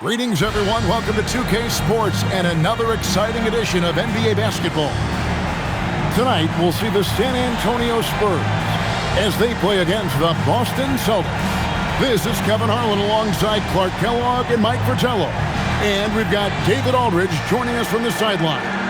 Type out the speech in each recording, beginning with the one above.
Greetings, everyone. Welcome to 2K Sports and another exciting edition of NBA basketball. Tonight, we'll see the San Antonio Spurs as they play against the Boston Celtics. This is Kevin Harlan alongside Clark Kellogg and Mike Fratello. And we've got David Aldridge joining us from the sideline.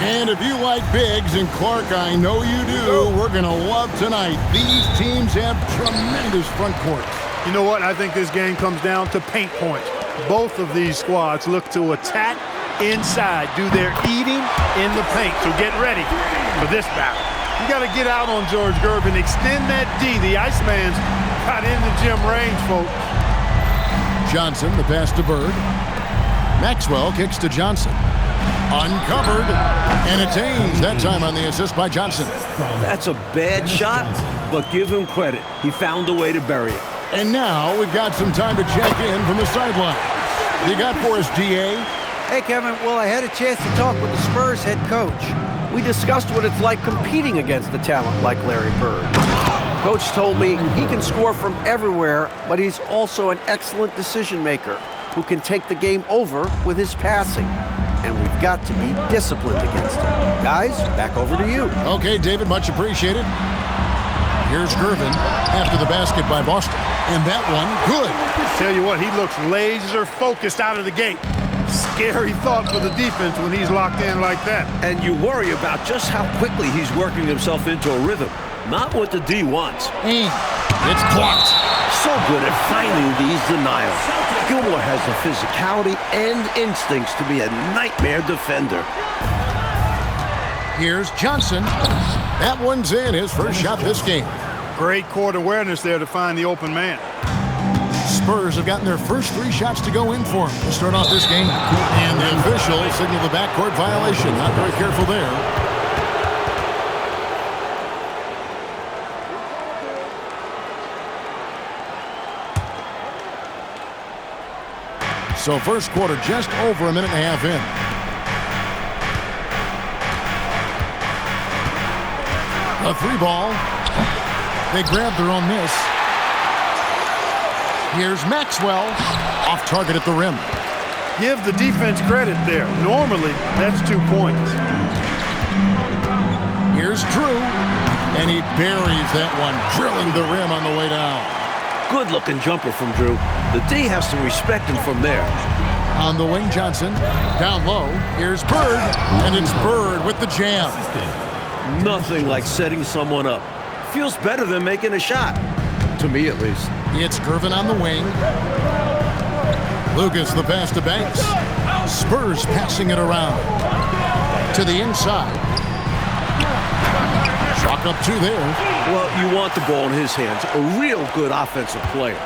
And if you like bigs, and Clark, I know you do, we're going to love tonight. These teams have tremendous front courts. You know what? I think this game comes down to paint points. Both of these squads look to attack inside, do their eating in the paint. So get ready for this battle. You got to get out on George Gervin, extend that D. The Iceman's got in the gym range, folks. Johnson, the pass to Bird. Maxwell kicks to Johnson. Uncovered, and it's Ames, that time on the assist by Johnson. That's a bad shot, but give him credit. He found a way to bury it. And now we've got some time to check in from the sideline. You got for us, DA? Hey, Kevin. Well, I had a chance to talk with the Spurs head coach. We discussed what it's like competing against a talent like Larry Bird. Coach told me he can score from everywhere, but he's also an excellent decision maker who can take the game over with his passing. And we've got to be disciplined against him. Guys, back over to you. Okay, David, much appreciated. Here's Gervin after the basket by Boston. And that one, good. Tell you what, he looks laser focused out of the gate. Scary thought for the defense when he's locked in like that. And you worry about just how quickly he's working himself into a rhythm. Not what the D wants. It's blocked. So good at finding these denials. Gilmore has the physicality and instincts to be a nightmare defender. Here's Johnson. That one's in, his first shot this game. Great court awareness there to find the open man. Spurs have gotten their first 3 shots to go in for him to start off this game. And the official signaled the backcourt violation. Not very careful there. So first quarter just over a minute and a half in. A 3 ball. They grab their own miss. Here's Maxwell. Off target at the rim. Give the defense credit there. Normally, that's 2 points. Here's Drew. And he buries that one, drilling the rim on the way down. Good-looking jumper from Drew. The D has to respect him from there. On the wing, Johnson. Down low. Here's Bird. And it's Bird with the jam. Nothing like setting someone up. Feels better than making a shot. To me, at least. It's Gervin on the wing. Lucas the pass to Banks. Spurs passing it around. To the inside. Chalk up 2 there. Well, you want the ball in his hands. A real good offensive player.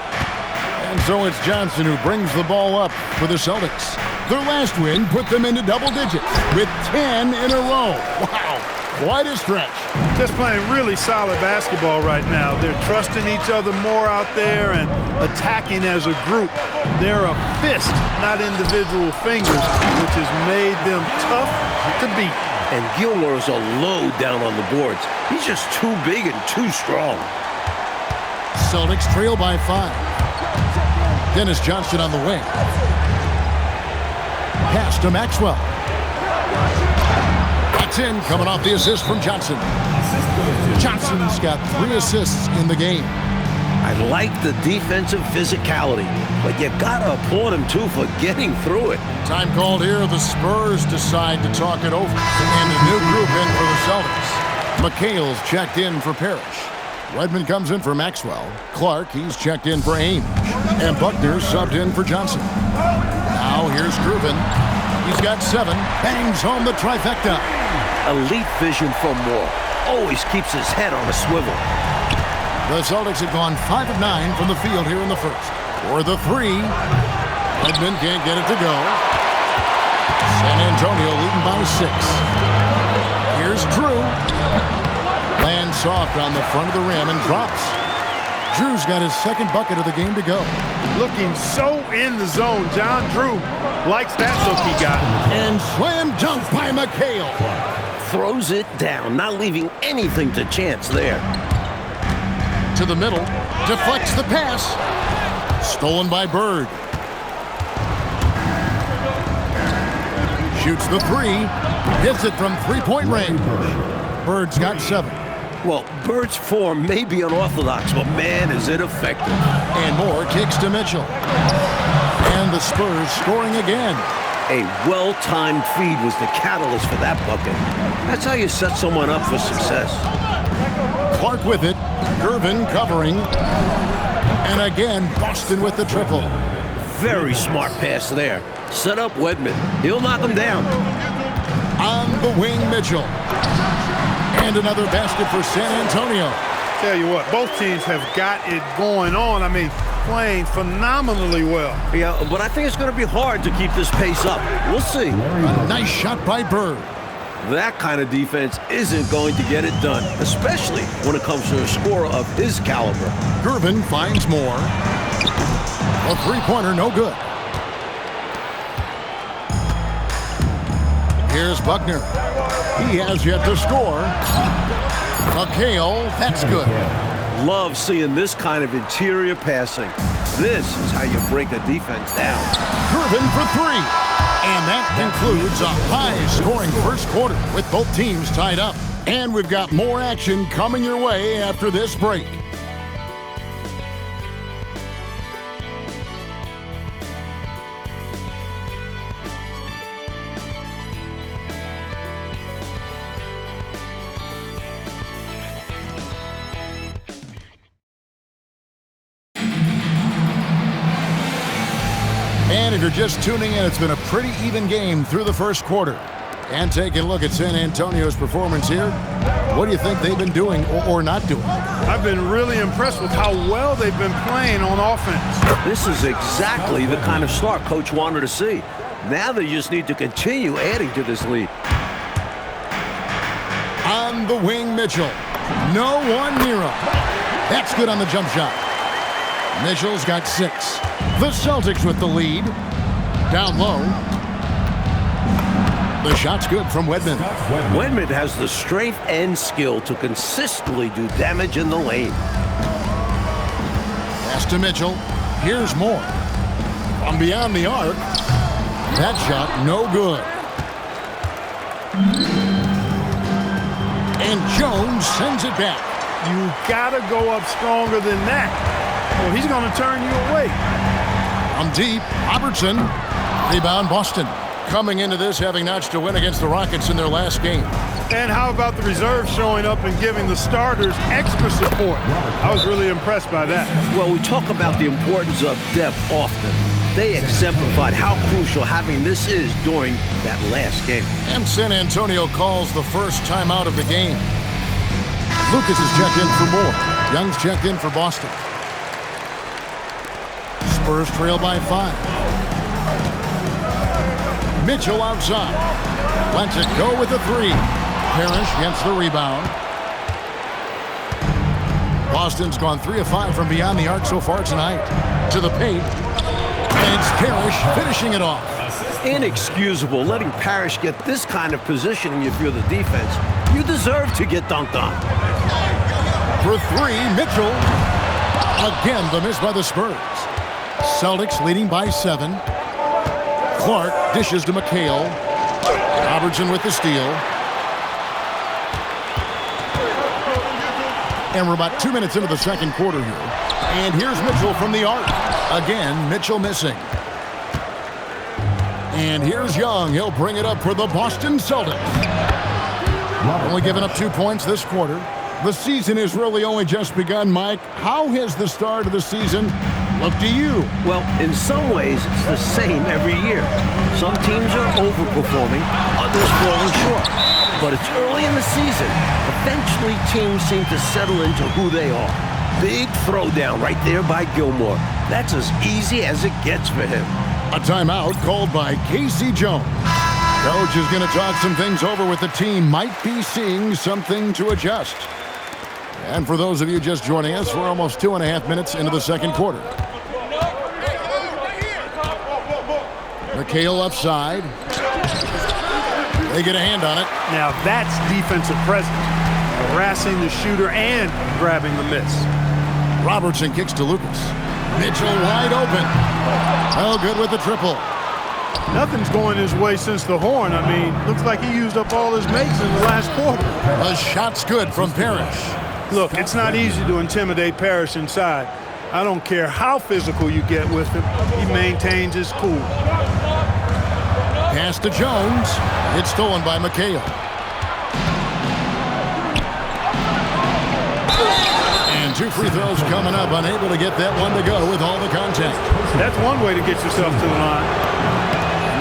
And so it's Johnson who brings the ball up for the Celtics. Their last win put them into double digits with 10 in a row. Wow, quite a stretch. Just playing really solid basketball right now. They're trusting each other more out there and attacking as a group. They're a fist, not individual fingers, which has made them tough to beat. And Gilmore is a load down on the boards. He's just too big and too strong. Celtics trail by 5. Dennis Johnson on the wing. Pass to Maxwell. That's in, coming off the assist from Johnson. Johnson's got 3 assists in the game. I like the defensive physicality, but you gotta applaud him too for getting through it. Time called here. The Spurs decide to talk it over. And a new group in for the Celtics. McHale's checked in for Parrish. Redmond comes in for Maxwell. Clark, he's checked in for Ames. And Buckner subbed in for Johnson. Now here's Gervin. He's got 7. Bangs home the trifecta. Elite vision for Moore. Always keeps his head on a swivel. The Celtics have gone 5 of 9 from the field here in the first. For the 3. Redmond can't get it to go. San Antonio leading by 6. Here's Drew. Lands soft on the front of the rim and drops. Drew's got his 2nd bucket of the game to go. Looking so in the zone. John Drew likes that look he got. And slam dunk by McHale. Throws it down, not leaving anything to chance there. To the middle. Deflects the pass. Stolen by Bird. Shoots the three. Hits it from three-point range. Bird's got 7. Well, Bird's form may be unorthodox, but man, is it effective. And more kicks to Mitchell. And the Spurs scoring again. A well-timed feed was the catalyst for that bucket. That's how you set someone up for success. Clark with it. Gervin covering. And again, Boston with the triple. Very smart pass there. Set up Wedman. He'll knock him down. On the wing, Mitchell. And another basket for San Antonio. Tell you what, both teams have got it going on. I mean, playing phenomenally well. Yeah, but I think it's going to be hard to keep this pace up. We'll see. A nice shot by Bird. That kind of defense isn't going to get it done, especially when it comes to a scorer of his caliber. Gervin finds more. A three-pointer, no good. Here's Buckner. He has yet to score. McHale, that's good. Love seeing this kind of interior passing. This is how you break a defense down. Gervin for 3. And that concludes a high-scoring first quarter with both teams tied up. And we've got more action coming your way after this break. And if you're just tuning in, it's been a pretty even game through the first quarter. And taking a look at San Antonio's performance here, what do you think they've been doing or not doing? I've been really impressed with how well they've been playing on offense. This is exactly the kind of start Coach wanted to see. Now they just need to continue adding to this lead. On the wing, Mitchell. No one near him. That's good on the jump shot. Mitchell's got 6. The Celtics with the lead. Down low. The shot's good from Wedman. Wedman has the strength and skill to consistently do damage in the lane. Pass to Mitchell. Here's more. From beyond the arc. That shot, no good. And Jones sends it back. You gotta go up stronger than that. Well, he's gonna turn you away. From deep, Robertson. Rebound, Boston. Coming into this having notched a win against the Rockets in their last game. And how about the reserves showing up and giving the starters extra support? I was really impressed by that. Well, we talk about the importance of depth often. They exemplified how crucial having this is during that last game. And San Antonio calls the first timeout of the game. Lucas is checked in for Moore. Young's checked in for Boston. Spurs trail by 5. Mitchell outside. Lets it go with the 3. Parrish gets the rebound. Boston's gone 3 of 5 from beyond the arc so far tonight. To the paint. And it's Parrish finishing it off. Inexcusable letting Parrish get this kind of positioning if you're the defense. You deserve to get dunked on. For 3, Mitchell. Again, the miss by the Spurs. Celtics leading by 7. Clark dishes to McHale. Robertson with the steal. And we're about 2 minutes into the second quarter here. And here's Mitchell from the arc. Again, Mitchell missing. And here's Young. He'll bring it up for the Boston Celtics. Only giving up 2 points this quarter. The season has really only just begun, Mike. How has the start of the season looked to you? Well, in some ways, it's the same every year. Some teams are overperforming, others falling short. But it's early in the season. Eventually, teams seem to settle into who they are. Big throwdown right there by Gilmore. That's as easy as it gets for him. A timeout called by Casey Jones. Coach is going to talk some things over with the team. Might be seeing something to adjust. And for those of you just joining us, we're almost 2.5 minutes into the second quarter. McHale upside. They get a hand on it. Now that's defensive presence. Harassing the shooter and grabbing the miss. Robertson kicks to Lucas. Mitchell wide open. Oh, good with the triple. Nothing's going his way since the horn. I mean, looks like he used up all his makes in the last quarter. A shot's good from Parrish. Look, it's not easy to intimidate Parrish inside. I don't care how physical you get with him. He maintains his cool. Pass to Jones. It's stolen by McHale. And 2 free throws coming up. Unable to get that one to go with all the contact. That's one way to get yourself to the line.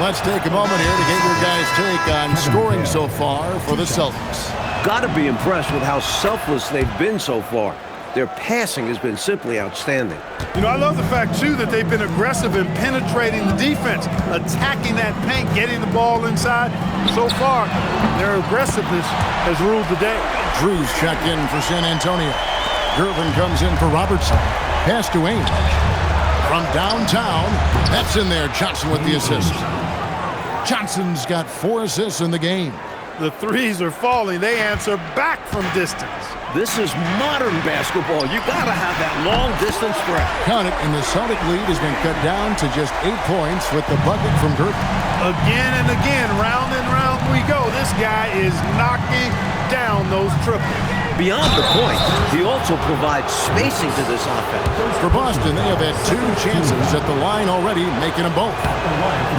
Let's take a moment here to get your guys' take on scoring so far for the Celtics. Got to be impressed with how selfless they've been so far. Their passing has been simply outstanding. You know, I love the fact, too, that they've been aggressive in penetrating the defense, attacking that paint, getting the ball inside. So far, their aggressiveness has ruled the day. Drew's checked in for San Antonio. Gervin comes in for Robertson. Pass to Ainge. From downtown, that's in there. Johnson with the assist. Johnson's got 4 assists in the game. The threes are falling. They answer back from distance. This is modern basketball. You got to have that long-distance threat. Count it, and the Celtic lead has been cut down to just 8 points with the bucket from Gervin. Again and again, round and round we go. This guy is knocking down those triples. Beyond the point, he also provides spacing to this offense. For Boston, they have had 2 chances at the line already, making them both.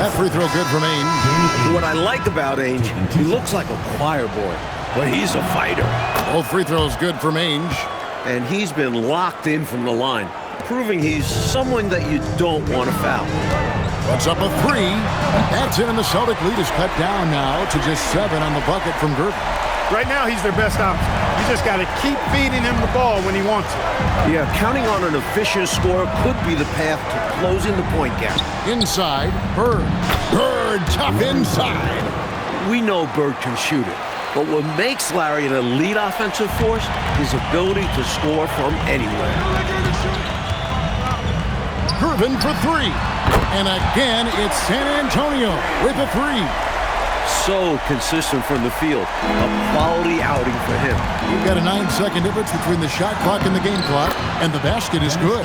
That free throw good from Ainge. What I like about Ainge, he looks like a choir boy, but he's a fighter. Both free throws good from Ainge. And he's been locked in from the line, proving he's someone that you don't want to foul. Puts up a 3. That's in, and the Celtic lead is cut down now to just 7 on the bucket from Gervin. Right now, he's their best option. You just got to keep feeding him the ball when he wants it. Yeah, counting on an efficient score could be the path to closing the point gap. Inside, Bird. Bird, tough inside. We know Bird can shoot it, but what makes Larry an elite offensive force is his ability to score from anywhere. Gervin for 3. And again, it's San Antonio with a 3. So consistent from the field. A quality outing for him. You've got a 9-second difference between the shot clock and the game clock, and the basket is good.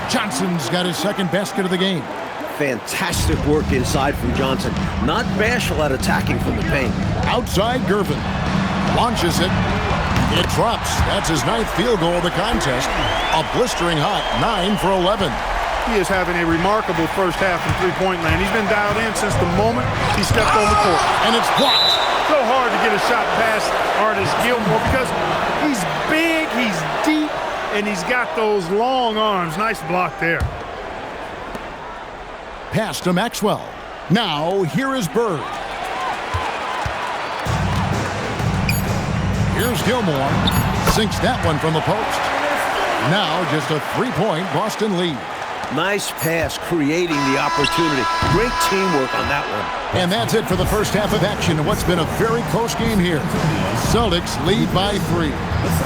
Johnson's got his 2nd basket of the game. Fantastic work inside from Johnson. Not bashful at attacking from the paint. Outside, Gervin. Launches it. It drops. That's his 9th field goal of the contest. A blistering hot 9 for 11. He is having a remarkable first half in three-point land. He's been dialed in since the moment he stepped on the court. And it's blocked. So hard to get a shot past Artis Gilmore because he's big, he's deep, and he's got those long arms. Nice block there. Pass to Maxwell. Now, here is Bird. Here's Gilmore. Sinks that one from the post. Now, just a 3-point Boston lead. Nice pass, creating the opportunity. Great teamwork on that one. And that's it for the first half of action in what's been a very close game here. Celtics lead by 3.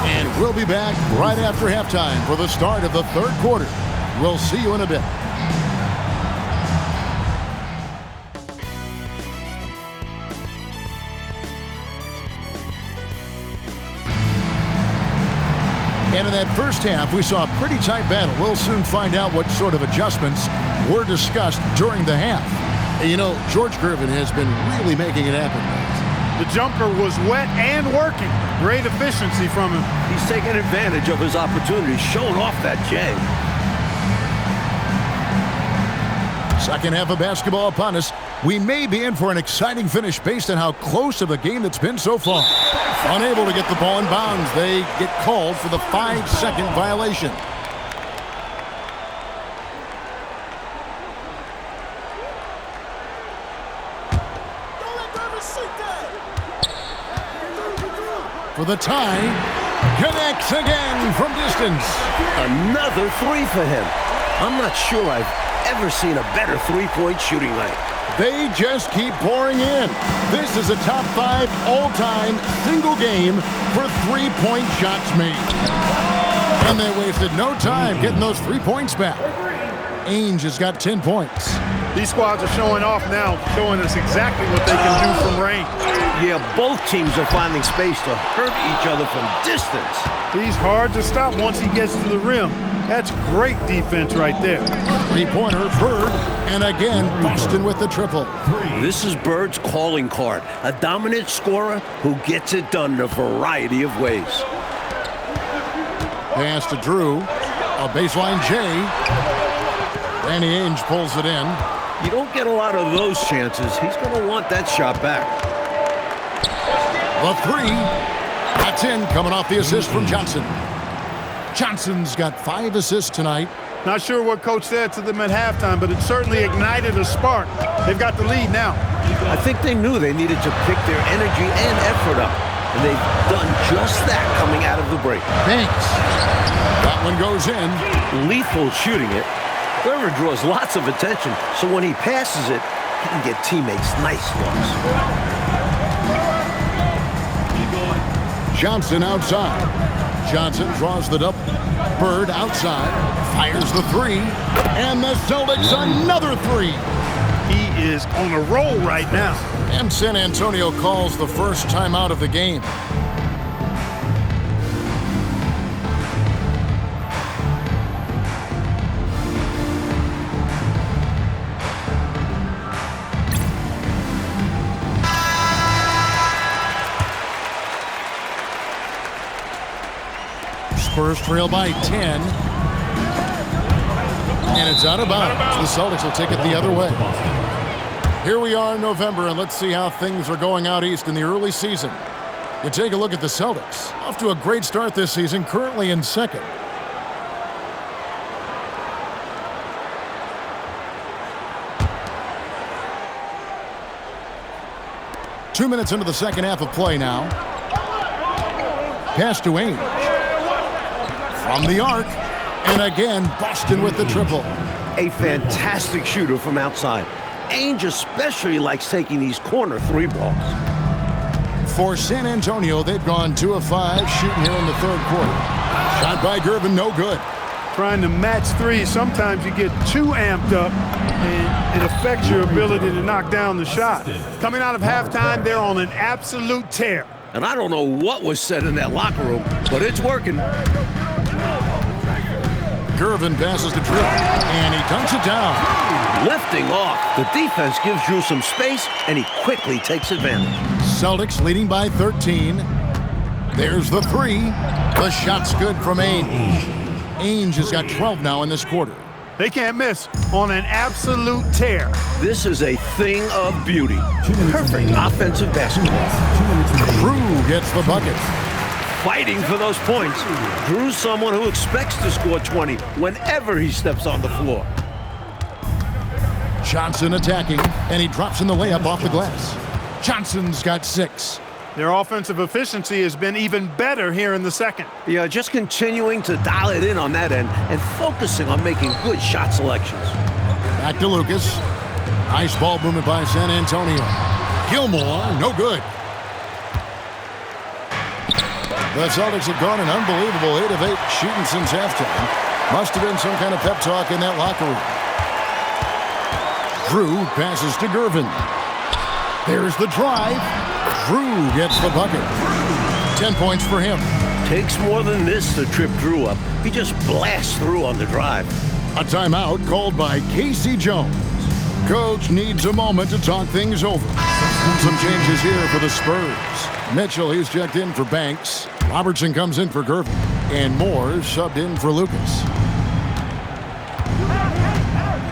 And we'll be back right after halftime for the start of the 3rd quarter. We'll see you in a bit. And in that first half, we saw a pretty tight battle. We'll soon find out what sort of adjustments were discussed during the half. And you know, George Gervin has been really making it happen. The jumper was wet and working. Great efficiency from him. He's taking advantage of his opportunity, showing off that J. Second half of basketball upon us. We may be in for an exciting finish based on how close of a game that's been so far. Unable to get the ball in bounds, they get called for the 5-second violation. For the tie, connects again from distance. Another 3 for him. I'm not sure I've ever seen a better 3-point shooting night. They just keep pouring in. This is a top 5 all-time single game for 3-point shots made. And they wasted no time getting those 3 points back. Ainge has got 10 points. These squads are showing off now, showing us exactly what they can do from range. Yeah, both teams are finding space to hurt each other from distance. He's hard to stop once he gets to the rim. That's great defense right there. Three-pointer, Bird, and again, Boston with the triple. This is Bird's calling card, a dominant scorer who gets it done in a variety of ways. Pass to Drew, a baseline J. Danny Ainge pulls it in. You don't get a lot of those chances. He's going to want that shot back. The three, that's in, coming off the assist from Johnson. Johnson's got 5 assists tonight. Not sure what coach said to them at halftime, but it certainly ignited a spark. They've got the lead now. I think they knew they needed to pick their energy and effort up, and they've done just that coming out of the break. Banks. That one goes in. Lethal shooting it. Gervin draws lots of attention, so when he passes it, he can get teammates nice looks. Johnson outside. Johnson draws the double. Bird outside. Fires the three. And the Celtics another three. He is on a roll right now. And San Antonio calls the first timeout of the game. Spurs trail by 10. And it's out of bounds. The Celtics will take it the other way. Here we are in November, and let's see how things are going out east in the early season. You take a look at the Celtics. Off to a great start this season, currently in second. Two minutes into the second half of play now. Pass to Ainge. From the arc, and again, Boston with the triple. A fantastic shooter from outside. Ainge especially likes taking these corner three balls. For San Antonio, they've gone 2 of 5 shooting here in the third quarter. Shot by Gervin, no good. Trying to match threes, sometimes you get too amped up, and it affects your ability to knock down the shot. Coming out of halftime, they're on an absolute tear. And I don't know what was said in that locker room, but it's working. Gervin passes to Drew, and he dunks it down. Lifting off. The defense gives Drew some space, and he quickly takes advantage. Celtics leading by 13. There's the three. The shot's good from Ainge. Ainge has got 12 now in this quarter. They can't miss. On an absolute tear. This is a thing of beauty. Perfect offensive basketball. Drew gets the bucket. Fighting for those points. Drew's someone who expects to score 20 whenever he steps on the floor. Johnson attacking, and he drops in the layup off the glass. Johnson's got 6. Their offensive efficiency has been even better here in the second. Yeah, just continuing to dial it in on that end and focusing on making good shot selections. Back to Lucas. Nice ball movement by San Antonio. Gilmore, no good. The Celtics have gone an unbelievable 8 of 8 shooting since halftime. Must have been some kind of pep talk in that locker room. Drew passes to Gervin. There's the drive. Drew gets the bucket. 10 points for him. Takes more than this to trip Drew up. He just blasts through on the drive. A timeout called by Casey Jones. Coach needs a moment to talk things over. Some changes here for the Spurs. Mitchell, he's checked in for Banks. Robertson comes in for Gervin. And Moore subbed in for Lucas.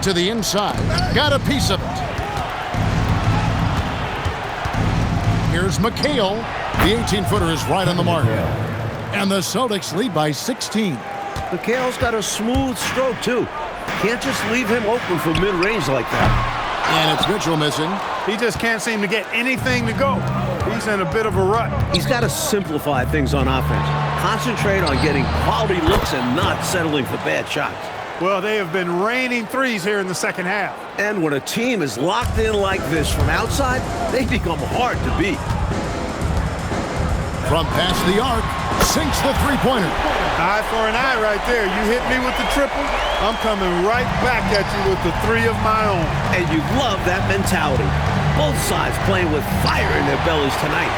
To the inside. Got a piece of it. Here's McHale. The 18-footer is right on the mark. And the Celtics lead by 16. McHale's got a smooth stroke, too. Can't just leave him open for mid-range like that. And it's Mitchell missing. He just can't seem to get anything to go. He's in a bit of a rut. He's got to simplify things on offense. Concentrate on getting quality looks and not settling for bad shots. Well, they have been raining threes here in the second half. And when a team is locked in like this from outside, they become hard to beat. From past the arc, sinks the three-pointer. Eye for an eye right there. You hit me with the triple, I'm coming right back at you with the 3 of my own. And you love that mentality. Both sides playing with fire in their bellies tonight.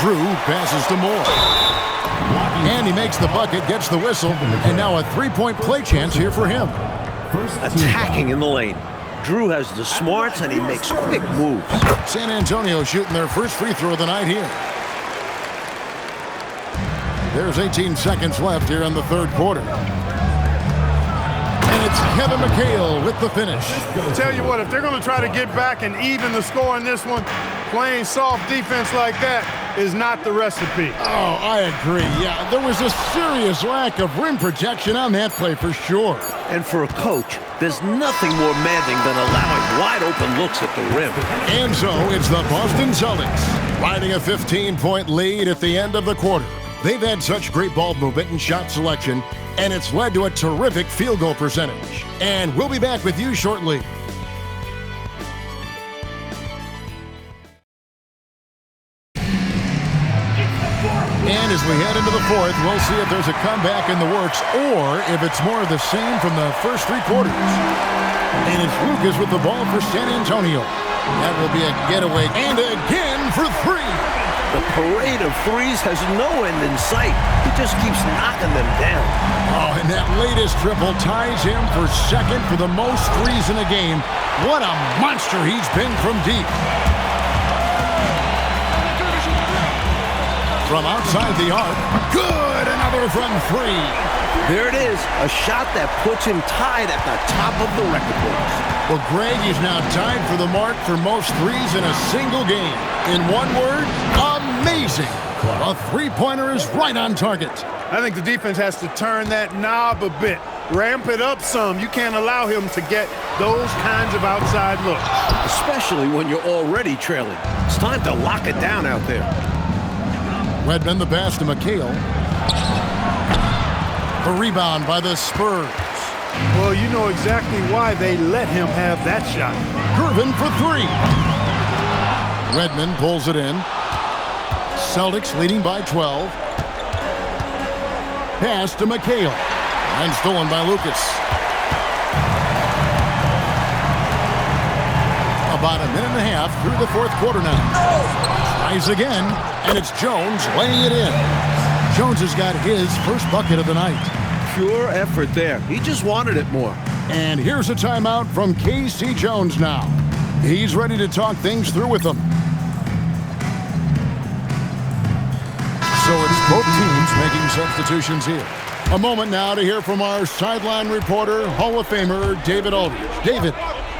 Drew passes to Moore. And he He makes the bucket, gets the whistle, and now a three-point play chance here for him. Attacking in the lane. Drew has the smarts, and he makes quick moves. San Antonio shooting their first free throw of the night here. There's 18 seconds left here in the third quarter. And it's Kevin McHale with the finish. I'll tell you what, if they're going to try to get back and even the score in this one, playing soft defense like that is not the recipe. Oh, I agree. Yeah, there was a serious lack of rim protection on that play for sure. And for a coach, there's nothing more maddening than allowing wide-open looks at the rim. And so it's the Boston Celtics riding a 15-point lead at the end of the quarter. They've had such great ball movement and shot selection, and it's led to a terrific field goal percentage. And we'll be back with you shortly. And as we head into the fourth, we'll see if there's a comeback in the works or if it's more of the same from the first three quarters. And it's Lucas with the ball for San Antonio. That will be a getaway. And again for three. The parade of threes has no end in sight. He just keeps knocking them down. Oh, and that latest triple ties him for second for the most threes in a game. What a monster he's been from deep. From outside the arc, good, another from three. There it is, a shot that puts him tied at the top of the record books. Well, Greg is now tied for the mark for most threes in a single game. In one word, amazing. A three-pointer is right on target. I think the defense has to turn that knob a bit. Ramp it up some. You can't allow him to get those kinds of outside looks. Especially when you're already trailing. It's time to lock it down out there. Redmond the pass to McHale. The rebound by the Spurs. Well, you know exactly why they let him have that shot. Gervin for three. Redmond pulls it in. Celtics leading by 12. Pass to McHale. And stolen by Lucas. About a minute and a half through the fourth quarter now. Tries again, and it's Jones laying it in. Jones has got his first bucket of the night. Pure effort there. He just wanted it more. And here's a timeout from K.C. Jones now. He's ready to talk things through with them. So it's both teams making substitutions here. A moment now to hear from our sideline reporter, Hall of Famer David Aldridge. David.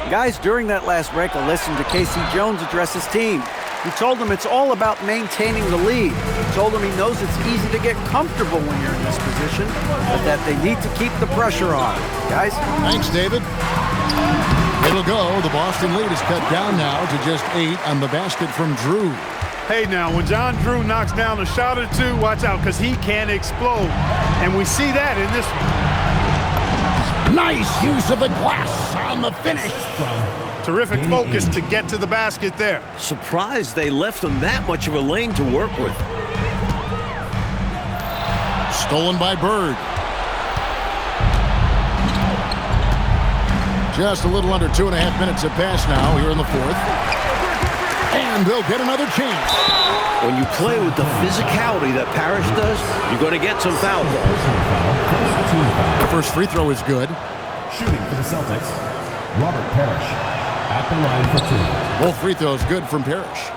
Guys, during that last break, I listened to K.C. Jones address his team. He told them it's all about maintaining the lead. He told them he knows it's easy to get comfortable when you're in this position, but that they need to keep the pressure on. Guys? Thanks, David. It'll go. The Boston lead is cut down now to just 8 on the basket from Drew. Hey, now, when John Drew knocks down a shot or two, watch out, because he can explode. And we see that in this one. Nice use of the glass on the finish. Terrific focus to get to the basket there. Surprised they left him that much of a lane to work with. Stolen by Bird. Just a little under 2.5 minutes have passed now here in the fourth. And they'll get another chance. When you play with the physicality that Parrish does, you're going to get some foul calls. The first free throw is good. Shooting for the Celtics, Robert Parrish at the line for two. Both free throws good from Parrish.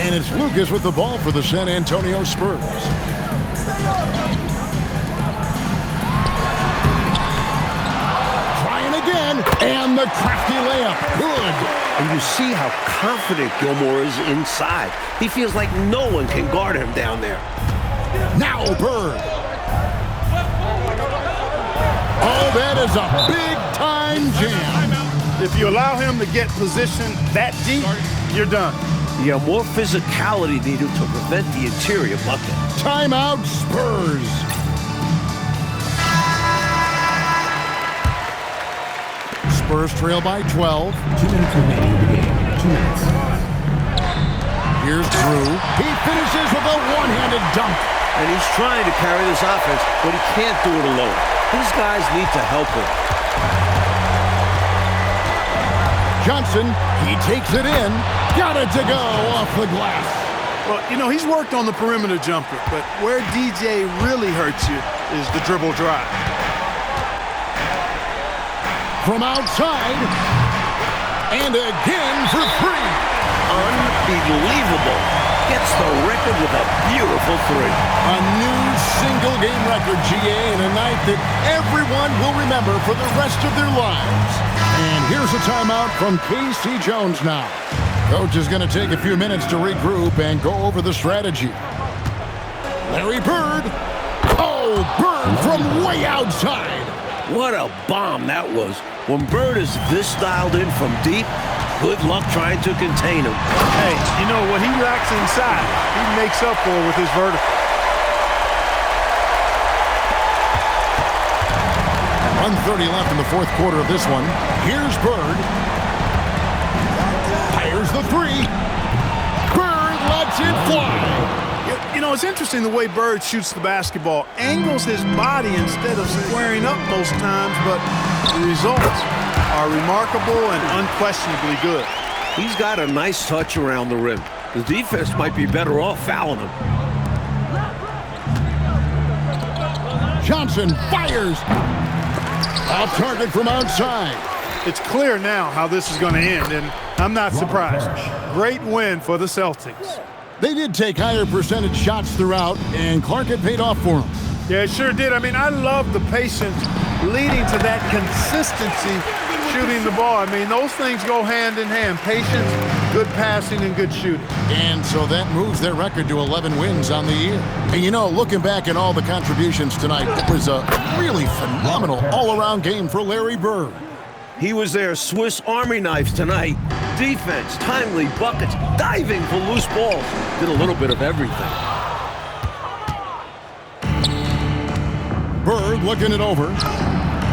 And it's Lucas with the ball for the San Antonio Spurs. Trying again, and the crafty layup. Good. And you see how confident Gilmore is inside. He feels like no one can guard him down there. Now Bird. Oh, that is a big-time jam. If you allow him to get positioned that deep, you're done. Yeah, more physicality needed to prevent the interior bucket. Timeout, Spurs. Spurs trail by 12. 2 minutes remaining in the game. 2 minutes. Here's Drew. He finishes with a one-handed dunk. And he's trying to carry this offense, but he can't do it alone. These guys need to help him. Johnson, he takes it in. Got it to go off the glass. Well, you know, he's worked on the perimeter jumper, but where DJ really hurts you is the dribble drive. From outside, and again for three. Unbelievable. Gets the record with a beautiful three. A new single-game record, GA, in a night that everyone will remember for the rest of their lives. And here's a timeout from K.C. Jones now. Coach is going to take a few minutes to regroup and go over the strategy. Larry Bird. Oh, Bird from way outside. What a bomb that was. When Bird is this dialed in from deep, good luck trying to contain him. Hey, you know, what he lacks inside, he makes up for with his vertical. 1:30 left in the fourth quarter of this one. Here's Bird. Fires the three. Bird lets it fly. You know, it's interesting the way Bird shoots the basketball. Angles his body instead of squaring up most times, but the results are remarkable and unquestionably good. He's got a nice touch around the rim. The defense might be better off fouling him. Johnson fires. Off target from outside. It's clear now how this is going to end, and I'm not surprised. Great win for the Celtics. They did take higher percentage shots throughout, and Clark had paid off for them. Yeah, it sure did. I mean, I love the patience leading to that consistency shooting the ball. I mean, those things go hand in hand. Patience, good passing, and good shooting. And so that moves their record to 11 wins on the year. And you know, looking back at all the contributions tonight, it was a really phenomenal all-around game for Larry Bird. He was their Swiss Army knife tonight. Defense, timely buckets, diving for loose balls. Did a little bit of everything. Bird looking it over.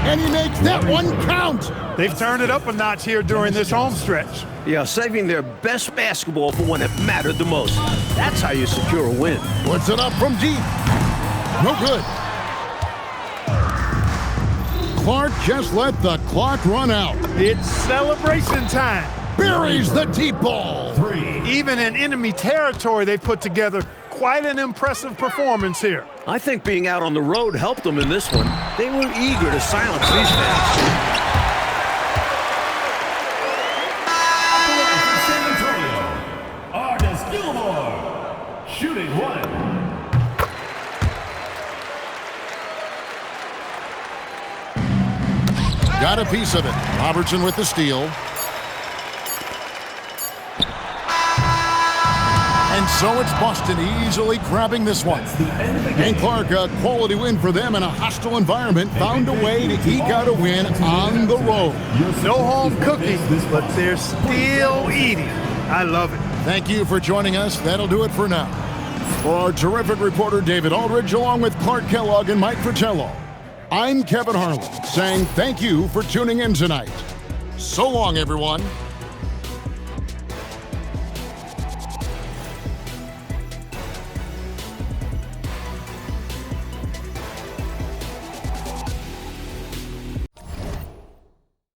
And he makes that one count. They've turned it up a notch here during this home stretch. Yeah, saving their best basketball for when it mattered the most. That's how you secure a win. Puts it up from deep. No good. Clark just let the clock run out. It's celebration time. Buries the deep ball. Even in enemy territory, they put together quite an impressive performance here. I think being out on the road helped them in this one. They were eager to silence these fans. San Antonio, Artis Gilmore, shooting one. Got a piece of it. Robertson with the steal. And so it's Boston easily grabbing this one. And Clark, a quality win for them in a hostile environment, found a way to eke out a win on the road. No home cooking, but they're still eating. I love it. Thank you for joining us. That'll do it for now. For our terrific reporter, David Aldridge, along with Clark Kellogg and Mike Fratello, I'm Kevin Harlan, saying thank you for tuning in tonight. So long, everyone.